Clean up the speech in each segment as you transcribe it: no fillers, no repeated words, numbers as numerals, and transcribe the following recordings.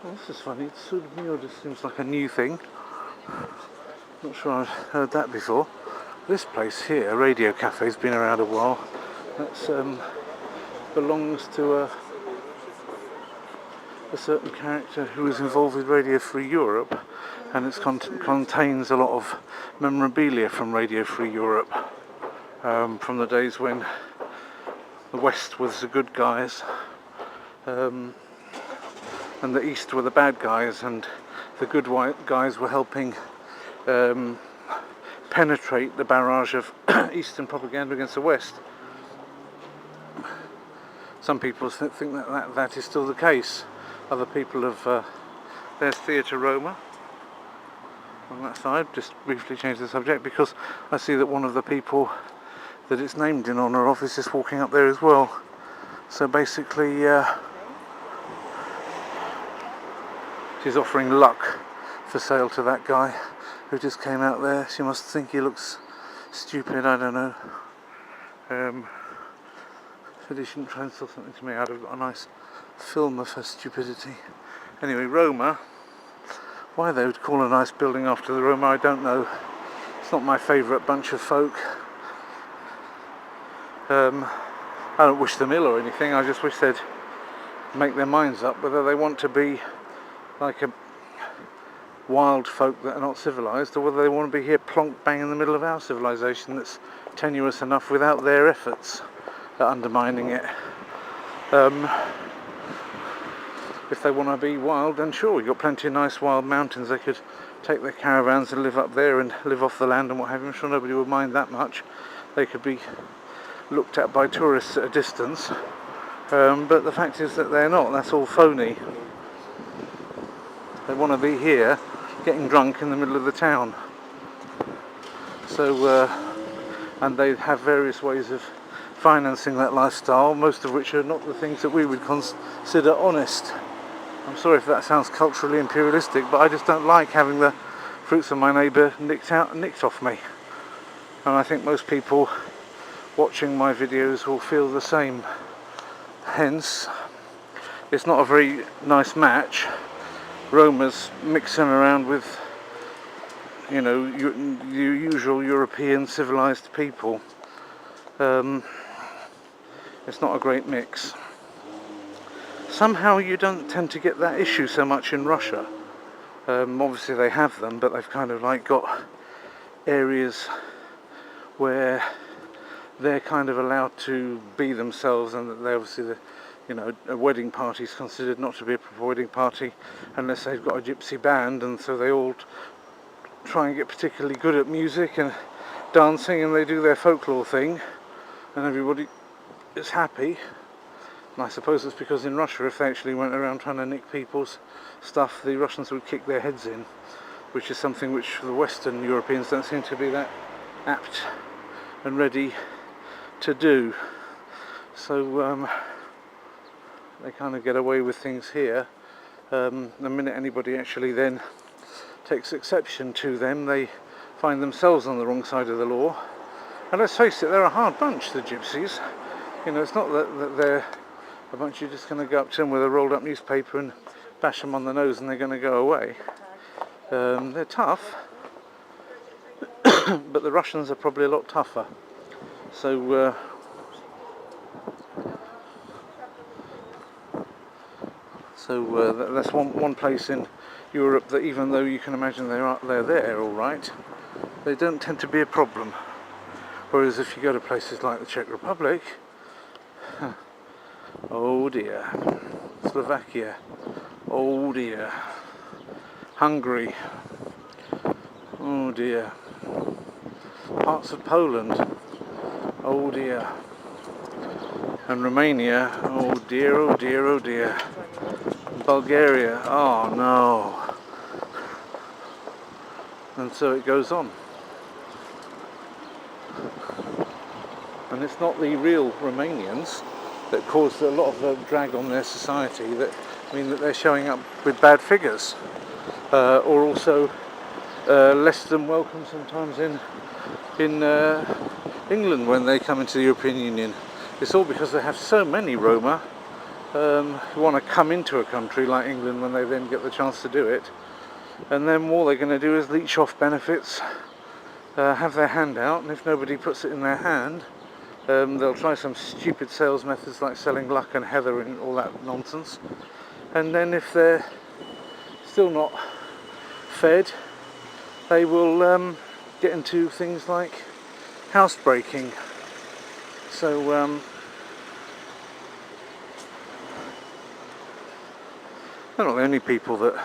Well, this is funny. It's sort of new. Just seems like a new thing. Not sure I've heard that before. This place here, Radio Cafe, has been around a while. That's belongs to a certain character who was involved with Radio Free Europe, and it contains a lot of memorabilia from Radio Free Europe, from the days when the West was the good guys, and the East were the bad guys, and the good white guys were helping penetrate the barrage of Eastern propaganda against the West. Some people think that is still the case. Other people have, there's Theatre Roma on that side. Just briefly change the subject because I see that one of the people that it's named in honour of is just walking up there as well. So basically she's offering luck for sale to that guy who just came out there. She must think he looks stupid, I don't know. Said he shouldn't try and sell something to me. I'd have got a nice film of her stupidity. Anyway, Roma. Why they would call a nice building after the Roma, I don't know. It's not my favourite bunch of folk. I don't wish them ill or anything. I just wish they'd make their minds up whether they want to be like a wild folk that are not civilised, or whether they want to be here plonk bang in the middle of our civilisation that's tenuous enough without their efforts at undermining it. If they want to be wild, then sure, we've got plenty of nice wild mountains. They could take their caravans and live up there and live off the land and what have you. I'm sure nobody would mind that much. They could be looked at by tourists at a distance, but the fact is that they're not. That's all phony. They want to be here getting drunk in the middle of the town. So and they have various ways of financing that lifestyle, most of which are not the things that we would consider honest. I'm sorry if that sounds culturally imperialistic, but I just don't like having the fruits of my neighbour nicked off me. And I think most people watching my videos will feel the same. Hence, it's not a very nice match. Roma's mixing around with, you know, your usual European civilised people. It's not a great mix. Somehow you don't tend to get that issue so much in Russia. Obviously they have them, but they've kind of like got areas where they're kind of allowed to be themselves, and that they obviously, a wedding party is considered not to be a proper wedding party unless they've got a gypsy band, and so they all try and get particularly good at music and dancing, and they do their folklore thing, and everybody is happy. And I suppose it's because in Russia, if they actually went around trying to nick people's stuff, the Russians would kick their heads in, which is something which the Western Europeans don't seem to be that apt and ready to do. So they kind of get away with things here. The minute anybody actually then takes exception to them, they find themselves on the wrong side of the law. And let's face it, they're a hard bunch, the gypsies. It's not that they're a bunch you're just going to go up to them with a rolled up newspaper and bash them on the nose and they're going to go away. They're tough, but the Russians are probably a lot tougher. So that's one place in Europe that, even though you can imagine they're there all right, they don't tend to be a problem. Whereas if you go to places like the Czech Republic, oh dear, Slovakia, oh dear, Hungary, oh dear, parts of Poland, oh dear, and Romania, oh dear, oh dear, oh dear, Bulgaria, oh no, and so it goes on. And it's not the real Romanians that cause a lot of the drag on their society that mean that they're showing up with bad figures, or also less than welcome sometimes in England when they come into the European Union. It's all because they have so many Roma who want to come into a country like England when they then get the chance to do it, and then all they're going to do is leech off benefits, have their hand out, and if nobody puts it in their hand, they'll try some stupid sales methods like selling luck and heather and all that nonsense, and then if they're still not fed, they will get into things like housebreaking. So they're not the only people that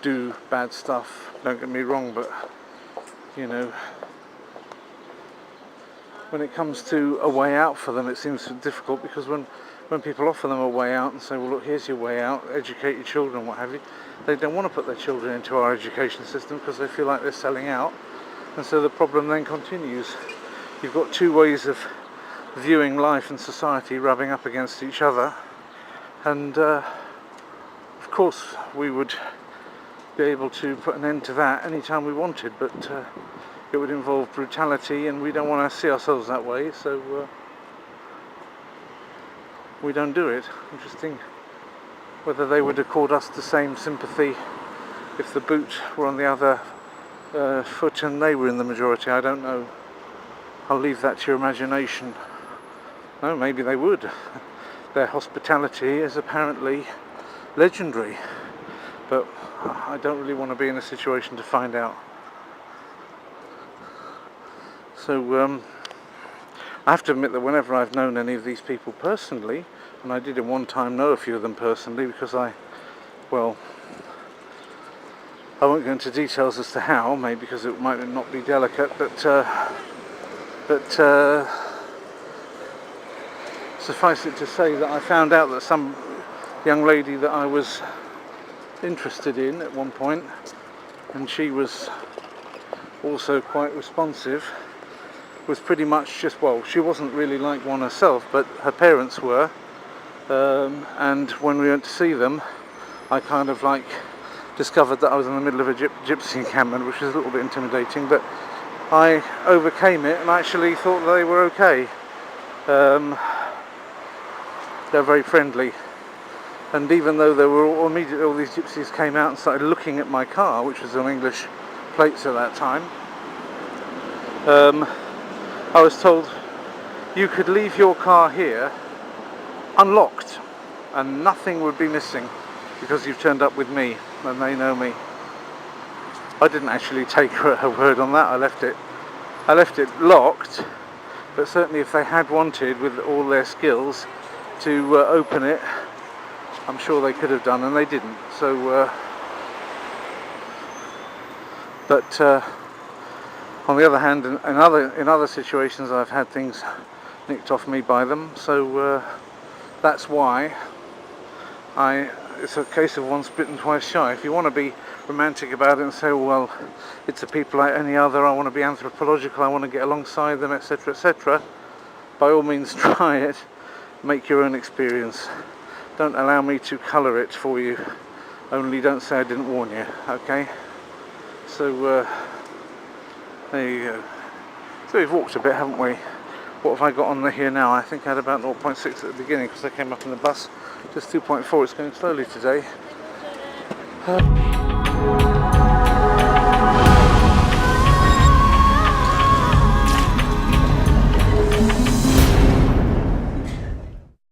do bad stuff, don't get me wrong, but you know, when it comes to a way out for them, it seems difficult, because when people offer them a way out and say, well look, here's your way out, educate your children, what have you, they don't want to put their children into our education system because they feel like they're selling out, and so the problem then continues. You've got two ways of viewing life and society rubbing up against each other, and of course we would be able to put an end to that anytime we wanted, but it would involve brutality, and we don't want to see ourselves that way, so we don't do it. Interesting whether they would accord us the same sympathy if the boot were on the other foot and they were in the majority. I don't know. I'll leave that to your imagination. No, maybe they would. Their hospitality is apparently legendary, but I don't really want to be in a situation to find out. So I have to admit that whenever I've known any of these people personally, and I did at one time know a few of them personally, because I won't go into details as to how, maybe because it might not be delicate, but suffice it to say that I found out that some young lady that I was interested in at one point, and she was also quite responsive, was pretty much just, well, she wasn't really like one herself, but her parents were, and when we went to see them, I kind of like discovered that I was in the middle of a gypsy encampment, which was a little bit intimidating, but I overcame it and actually thought they were okay. They're very friendly, and even though there were immediately all these gypsies came out and started looking at my car, which was on English plates at that time, I was told you could leave your car here unlocked and nothing would be missing because you've turned up with me and they know me. I didn't actually take her word on that. I left it locked, but certainly if they had wanted, with all their skills, to open it, I'm sure they could have done, and they didn't. So but on the other hand, in other situations I've had things nicked off me by them, so that's why it's a case of once bitten, twice shy. If you want to be romantic about it and say, well, it's a people like any other, I want to be anthropological, I want to get alongside them, etc., etc., by all means try it. Make your own experience. Don't allow me to colour it for you. Only don't say I didn't warn you, okay? So there you go. So we've walked a bit, haven't we? What have I got on here now? I think I had about 0.6 at the beginning because I came up in the bus. Just 2.4. It's going slowly today.